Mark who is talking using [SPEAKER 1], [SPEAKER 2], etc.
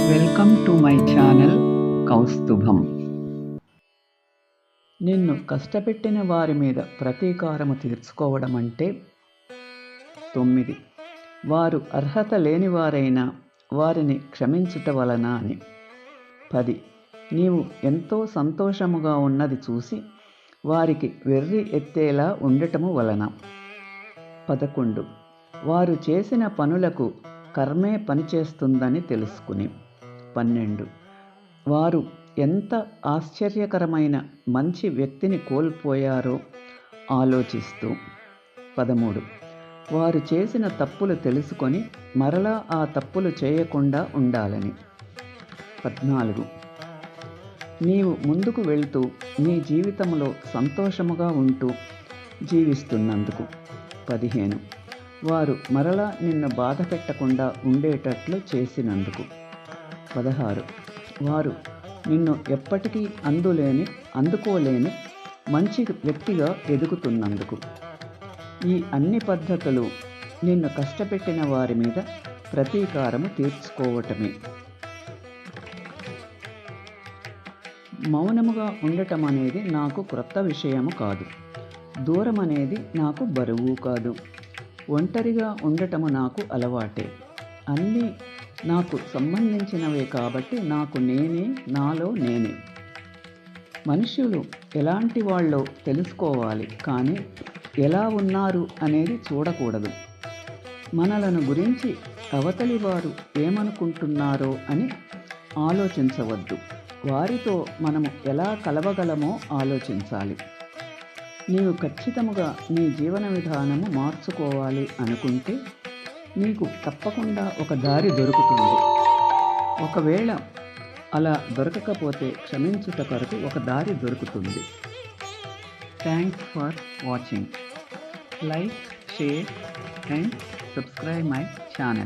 [SPEAKER 1] Welcome to my channel Kaustubham. నిన్ను కష్టపెట్టిన వారి మీద ప్రతీకారము తీర్చుకోవడం అంటే 9. వారు అర్హత లేనివారైనా వారిని క్షమించుట వలన అని. 10. నీవు ఎంతో సంతోషముగా ఉన్నది చూసి వారికి వెర్రి ఎత్తేలా ఉండటము వలన. 11. వారు చేసిన పనులకు కర్మే పనిచేస్తుందని తెలుసుకుని. 12. వారు ఎంత ఆశ్చర్యకరమైన మంచి వ్యక్తిని కోల్పోయారో ఆలోచిస్తూ. 13. వారు చేసిన తప్పులు తెలుసుకొని మరలా ఆ తప్పులు చేయకుండా ఉండాలని. 14. నీవు ముందుకు వెళ్తూ నీ జీవితంలో సంతోషముగా ఉంటూ జీవిస్తున్నందుకు. 15. వారు మరలా నిన్ను బాధ పెట్టకుండా ఉండేటట్లు చేసినందుకు. 16. వారు నిన్ను ఎప్పటికీ అందుకోలేని మంచి వ్యక్తిగా ఎదుగుతున్నందుకు. ఈ అన్ని పద్ధతులు నిన్ను కష్టపెట్టిన వారి మీద ప్రతీకారము తీర్చుకోవటమే. మౌనముగా ఉండటం అనేది నాకు క్రొత్త విషయము కాదు. దూరం అనేది నాకు బరువు కాదు. ఒంటరిగా ఉండటము నాకు అలవాటే. అన్నీ నాకు సంబంధించినవే కాబట్టి నాకు నేనే, నాలో నేనే. మనుష్యులు ఎలాంటి వాళ్ళో తెలుసుకోవాలి, కానీ ఎలా ఉన్నారు అనేది చూడకూడదు. మనలను గురించి అవతలి వారు ఏమనుకుంటున్నారో అని ఆలోచించవద్దు. వారితో మనము ఎలా కలవగలమో ఆలోచించాలి. నీవు ఖచ్చితముగా నీ జీవన విధానము మార్చుకోవాలి అనుకుంటే నీకు తప్పకుండా ఒక దారి దొరుకుతుంది. ఒకవేళ అలా దొరకకపోతే క్షమించుట కొరకు ఒక దారి దొరుకుతుంది. Thanks for watching. Like, share and subscribe my channel.